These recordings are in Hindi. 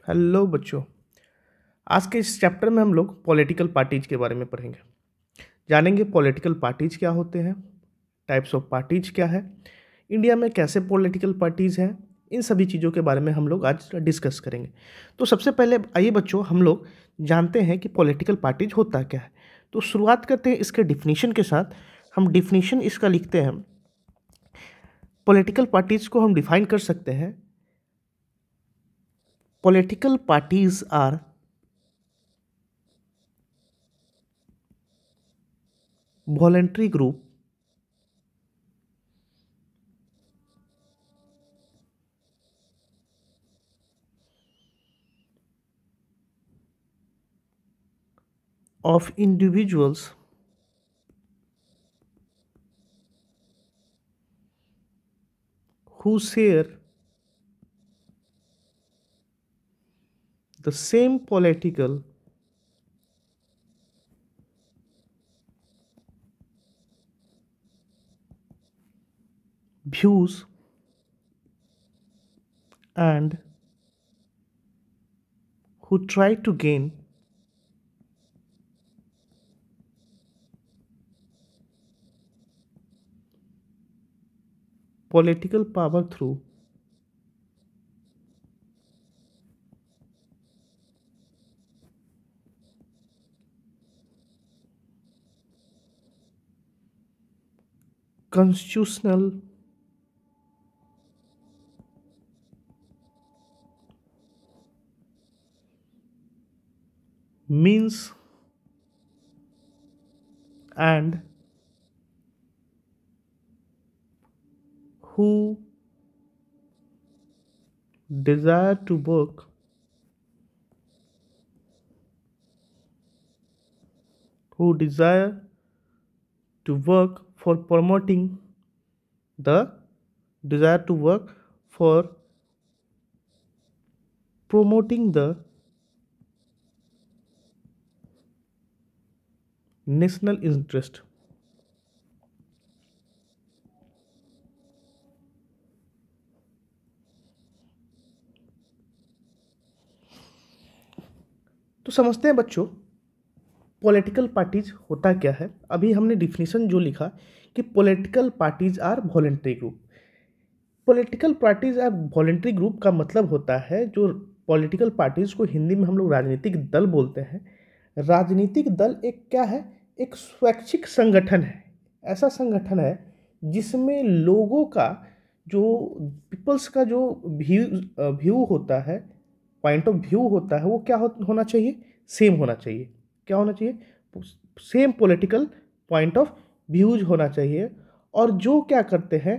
हेलो बच्चों। आज के इस चैप्टर में हम लोग पॉलिटिकल पार्टीज के बारे में पढ़ेंगे। जानेंगे पॉलिटिकल पार्टीज क्या होते हैं, टाइप्स ऑफ पार्टीज क्या है, इंडिया में कैसे पॉलिटिकल पार्टीज हैं। इन सभी चीज़ों के बारे में हम लोग आज डिस्कस करेंगे। तो सबसे पहले आइए बच्चों, हम लोग जानते हैं कि पॉलिटिकल पार्टीज होता क्या है। तो शुरुआत करते हैं इसके डिफिनीशन के साथ। हम डिफिनीशन इसका लिखते हैं। पॉलिटिकल पार्टीज को हम डिफाइन कर सकते हैं। Political parties are voluntary group of individuals who share the same political views and who try to gain political power through constitutional means and who desire to work who desire to work for promoting the desire to work for promoting the national interest। तो समझते हैं बच्चों, पॉलिटिकल पार्टीज होता क्या है। अभी हमने डिफिनीशन जो लिखा कि political parties are voluntary group. Political parties are voluntary group का मतलब होता है, जो पॉलिटिकल पार्टीज को हिंदी में हम लोग राजनीतिक दल बोलते हैं। राजनीतिक दल एक क्या है, एक स्वैच्छिक संगठन है। ऐसा संगठन है जिसमें लोगों का जो पीपल्स का जो व्यू होता है, पॉइंट ऑफ व्यू होता है, वो क्या होना चाहिए, सेम होना चाहिए। क्या होना चाहिए, same political point of views होना चाहिए। और जो क्या करते हैं,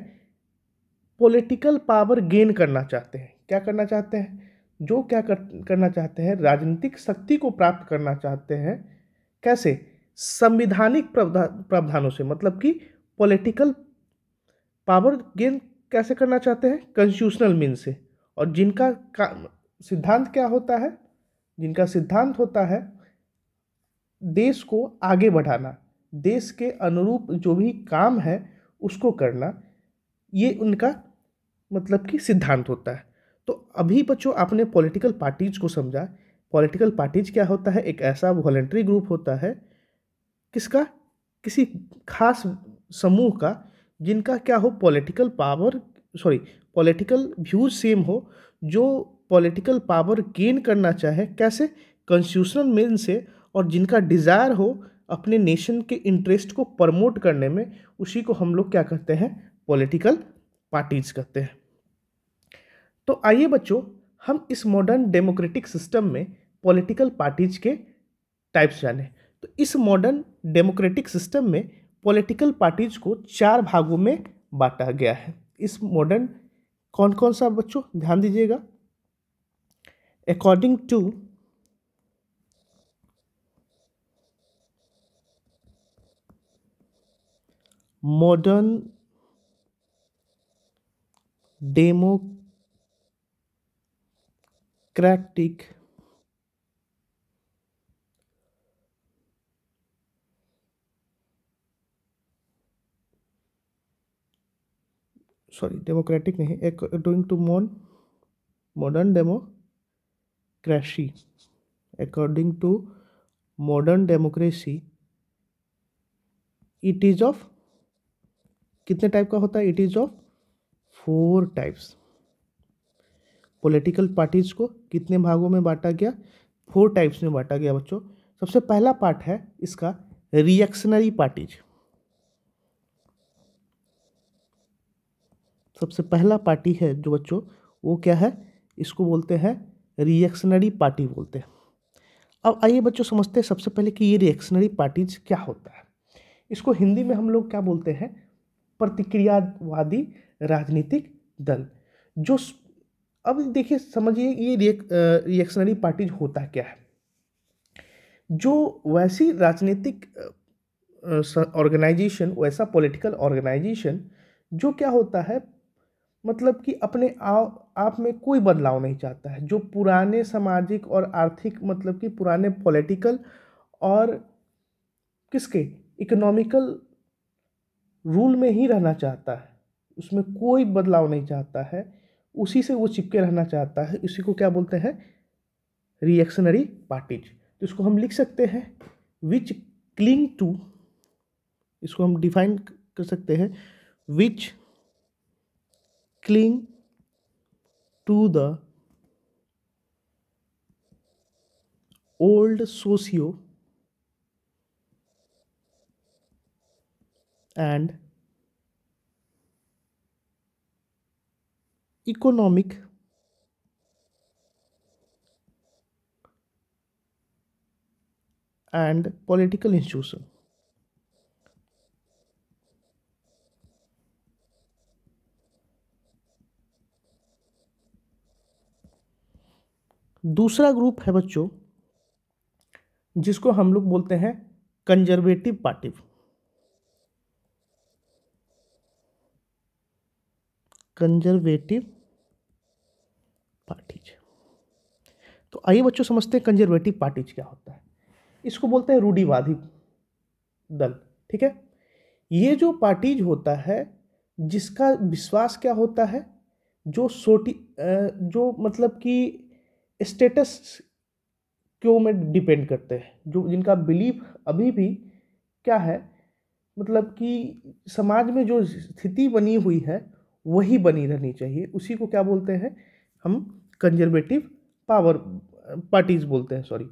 पॉलिटिकल पावर गेन करना चाहते हैं। क्या करना चाहते हैं, जो क्या करना चाहते हैं, राजनीतिक शक्ति को प्राप्त करना चाहते हैं। कैसे, संविधानिक प्रावधानों से, मतलब कि पॉलिटिकल पावर गेन कैसे करना चाहते हैं, कॉन्स्टिट्यूशनल मीन से। और जिनका सिद्धांत क्या होता है, जिनका सिद्धांत होता है देश को आगे बढ़ाना, देश के अनुरूप जो भी काम है उसको करना, ये उनका मतलब कि सिद्धांत होता है। तो अभी बच्चों आपने पॉलिटिकल पार्टीज को समझा। पॉलिटिकल पार्टीज क्या होता है, एक ऐसा वॉलंटरी ग्रुप होता है, किसका, किसी खास समूह का, जिनका क्या हो, political power, sorry, political views same हो, जो पॉलिटिकल पावर गेन करना चाहे, कैसे, कॉन्स्टिट्यूशनल मीन से। और जिनका डिज़ायर हो अपने नेशन के इंटरेस्ट को प्रमोट करने में, उसी को हम लोग क्या कहते हैं, पॉलिटिकल पार्टीज कहते हैं। तो आइए बच्चों, हम इस मॉडर्न डेमोक्रेटिक सिस्टम में पॉलिटिकल पार्टीज के टाइप्स जाने। तो इस मॉडर्न डेमोक्रेटिक सिस्टम में पॉलिटिकल पार्टीज को 4 भागों में बांटा गया है। इस मॉडर्न, कौन कौन सा बच्चों, ध्यान दीजिएगा। According to modern democratic sorry democratic नहीं, according to modern democratic democracy, according to modern democracy it is of कितने टाइप का होता है? It is of 4 types. Political parties को कितने भागों में बांटा गया? 4 टाइप्स में बांटा गया बच्चों। सबसे पहला पार्ट है इसका रिएक्शनरी पार्टीज। सबसे पहला पार्टी है जो बच्चों वो क्या है? इसको बोलते हैं रिएक्शनरी पार्टी बोलते हैं। अब आइए बच्चों समझते हैं सबसे पहले कि ये रिएक्शनरी पार्टीज क्या होता है। इसको हिंदी में हम लोग क्या बोलते हैं? प्रतिक्रियावादी राजनीतिक दल। जो अब देखिए समझिए ये रिएक्शनरी पार्टीज होता क्या है। जो वैसी राजनीतिक ऑर्गेनाइजेशन, वैसा पॉलिटिकल ऑर्गेनाइजेशन जो क्या होता है, मतलब कि अपने आप में कोई बदलाव नहीं चाहता है, जो पुराने सामाजिक और आर्थिक मतलब कि पुराने पॉलिटिकल और किसके इकोनॉमिकल रूल में ही रहना चाहता है, उसमें कोई बदलाव नहीं चाहता है, उसी से वो चिपके रहना चाहता है, उसी को क्या बोलते हैं? Reactionary parties. तो इसको हम लिख सकते हैं विच क्लिंग टू, इसको हम डिफाइन कर सकते हैं which cling to the old socio and economic and political institution। दूसरा ग्रुप है बच्चों जिसको हम लोग बोलते हैं कंजर्वेटिव पार्टी। Conservative parties. तो आइए बच्चों समझते हैं कंजर्वेटिव पार्टीज क्या होता है। इसको बोलते हैं रूढ़िवादी दल। ठीक है, ये जो पार्टीज होता है जिसका विश्वास क्या होता है, जो जो मतलब कि स्टेटस क्यों में डिपेंड करते हैं, जो जिनका बिलीफ अभी भी क्या है, मतलब कि समाज में जो स्थिति बनी हुई है वही बनी रहनी चाहिए, उसी को क्या बोलते हैं हम? कंजर्वेटिव पावर पार्टीज बोलते हैं। सॉरी,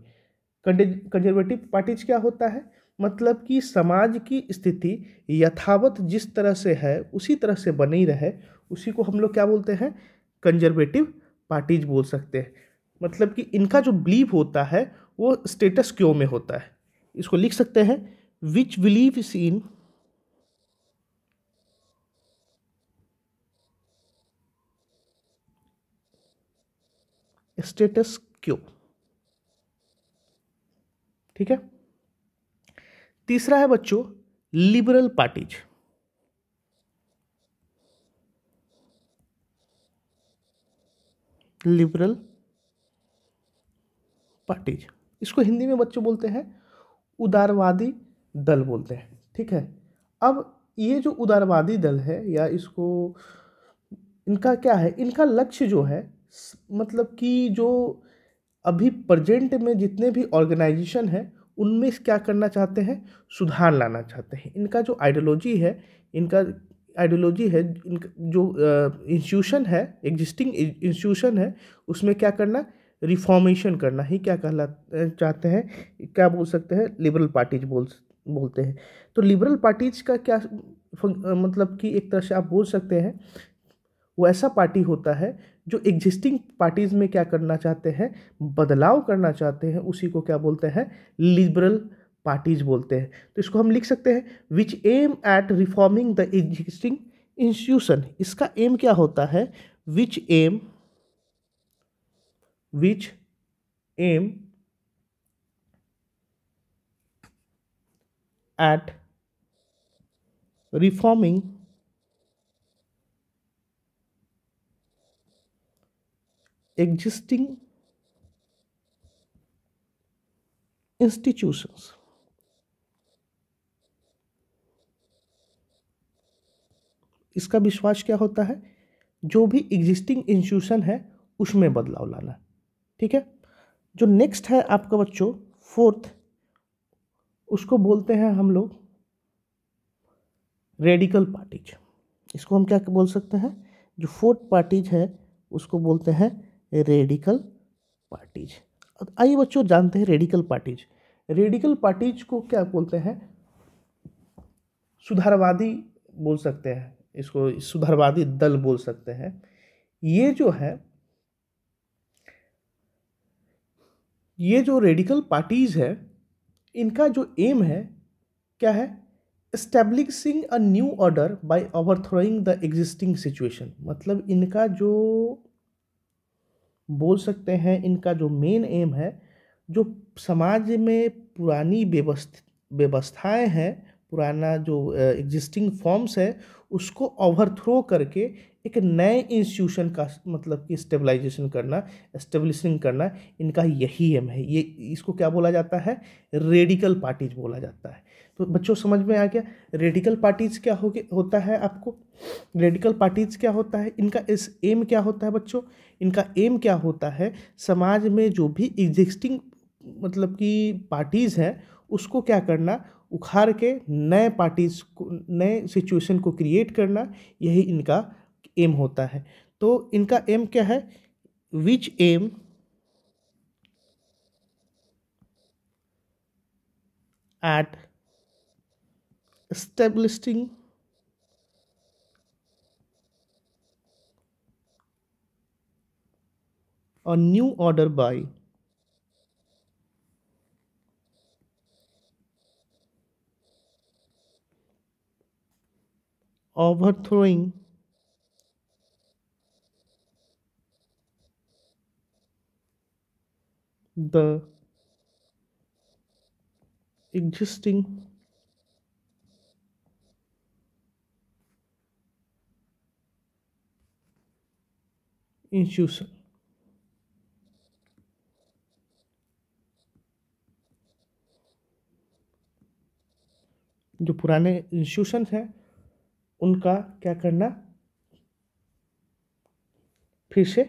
कंजर्वेटिव पार्टीज क्या होता है? मतलब कि समाज की स्थिति यथावत जिस तरह से है उसी तरह से बनी रहे, उसी को हम लोग क्या बोलते हैं? कंजर्वेटिव पार्टीज बोल सकते हैं। मतलब कि इनका जो बिलीव होता है वो स्टेटस क्यो में होता है। इसको लिख सकते हैं विच बिलीव्स इन स्टेटस क्यो। ठीक है, तीसरा है बच्चों लिबरल पार्टीज। लिबरल पार्टीज, इसको हिंदी में बच्चों बोलते हैं उदारवादी दल बोलते हैं। ठीक है, अब ये जो उदारवादी दल है या इसको इनका क्या है? इनका लक्ष्य जो है मतलब कि जो अभी प्रेजेंट में जितने भी ऑर्गेनाइजेशन है उनमें क्या करना चाहते हैं? सुधार लाना चाहते हैं। इनका जो आइडियोलॉजी है, इनका जो इंस्टीट्यूशन है, एग्जिस्टिंग इंस्टीट्यूशन है, उसमें क्या करना? रिफॉर्मेशन करना ही क्या कहला चाहते हैं, क्या बोल सकते हैं? लिबरल पार्टीज बोलते हैं। तो लिबरल पार्टीज का क्या मतलब कि एक तरह से आप बोल सकते हैं वो ऐसा पार्टी होता है जो एग्जिस्टिंग पार्टीज में क्या करना चाहते हैं? बदलाव करना चाहते हैं, उसी को क्या बोलते हैं? लिबरल पार्टीज बोलते हैं। तो इसको हम लिख सकते हैं which aim at reforming the existing institution. इसका एम क्या होता है? Which aim at reforming existing institutions। इसका विश्वास क्या होता है? जो भी एग्जिस्टिंग इंस्टीट्यूशन है उसमें बदलाव लाना। ठीक है, जो नेक्स्ट है आपका बच्चों फोर्थ, उसको बोलते हैं हम लोग रेडिकल पार्टीज। इसको हम क्या बोल सकते हैं, जो फोर्थ पार्टीज है उसको बोलते हैं रेडिकल पार्टीज। आइए बच्चों जानते हैं रेडिकल पार्टीज। रेडिकल पार्टीज को क्या बोलते हैं, सुधारवादी बोल सकते हैं, इसको सुधारवादी दल बोल सकते हैं। ये जो है, ये जो रेडिकल पार्टीज है, इनका जो एम है क्या है, establishing a new order by ओवरथ्रोइंग the existing situation. मतलब इनका जो बोल सकते हैं, इनका जो मेन एम है, जो समाज में पुरानी व्यवस्थाएं हैं, पुराना जो एग्जिस्टिंग फॉर्म्स है, उसको ओवरथ्रो करके एक नए इंस्टीट्यूशन का मतलब कि स्टेबलाइजेशन करना, एस्टेब्लिशिंग करना, इनका यही एम है। ये इसको क्या बोला जाता है, रेडिकल पार्टीज बोला जाता है। तो बच्चों समझ में आ गया रेडिकल पार्टीज क्या होता है। आपको रेडिकल पार्टीज क्या होता है, इनका इस एम क्या होता है बच्चों, इनका एम क्या होता है, समाज में जो भी एग्जिस्टिंग मतलब कि पार्टीज़ हैं उसको क्या करना, उखाड़ के नए पार्टीज को, नए सिचुएशन को क्रिएट करना, यही इनका एम होता है। तो इनका एम क्या है, which aim at establishing a new order by overthrowing the existing institution। जो पुराने इंस्टीट्यूशन हैं उनका क्या करना, फिर से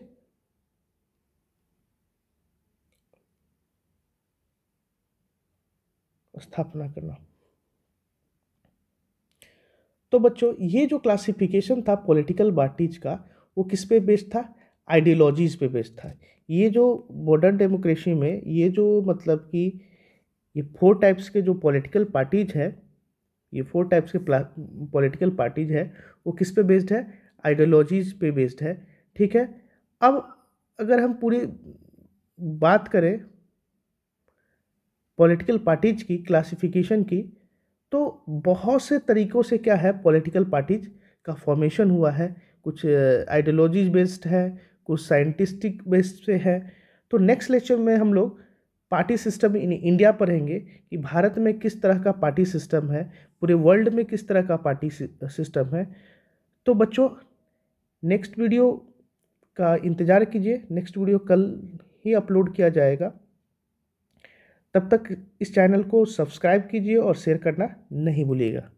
स्थापना करना। तो बच्चों ये जो क्लासिफिकेशन था पॉलिटिकल पार्टीज का, वो किस पे बेस्ड था, आइडियोलॉजीज पे बेस्ड था। ये जो मॉडर्न डेमोक्रेसी में ये जो मतलब कि ये फोर टाइप्स के जो पॉलिटिकल पार्टीज है, ये फोर टाइप्स के पॉलिटिकल पार्टीज है, वो किस पे बेस्ड है, आइडियोलॉजीज पे बेस्ड है। ठीक है। अब अगर हम पूरी बात करें पॉलिटिकल पार्टीज की क्लासिफिकेशन की, तो बहुत से तरीक़ों से क्या है पॉलिटिकल पार्टीज का फॉर्मेशन हुआ है। कुछ आइडियोलॉजीज बेस्ड है, कुछ साइंटिस्टिक बेस्ड से है। तो नेक्स्ट लेक्चर में हम लोग पार्टी सिस्टम इन इंडिया पढ़ेंगे कि भारत में किस तरह का पार्टी सिस्टम है, पूरे वर्ल्ड में किस तरह का पार्टी सिस्टम है। तो बच्चों नेक्स्ट वीडियो का इंतज़ार कीजिए, नेक्स्ट वीडियो कल ही अपलोड किया जाएगा। तब तक इस चैनल को सब्सक्राइब कीजिए और शेयर करना नहीं भूलिएगा।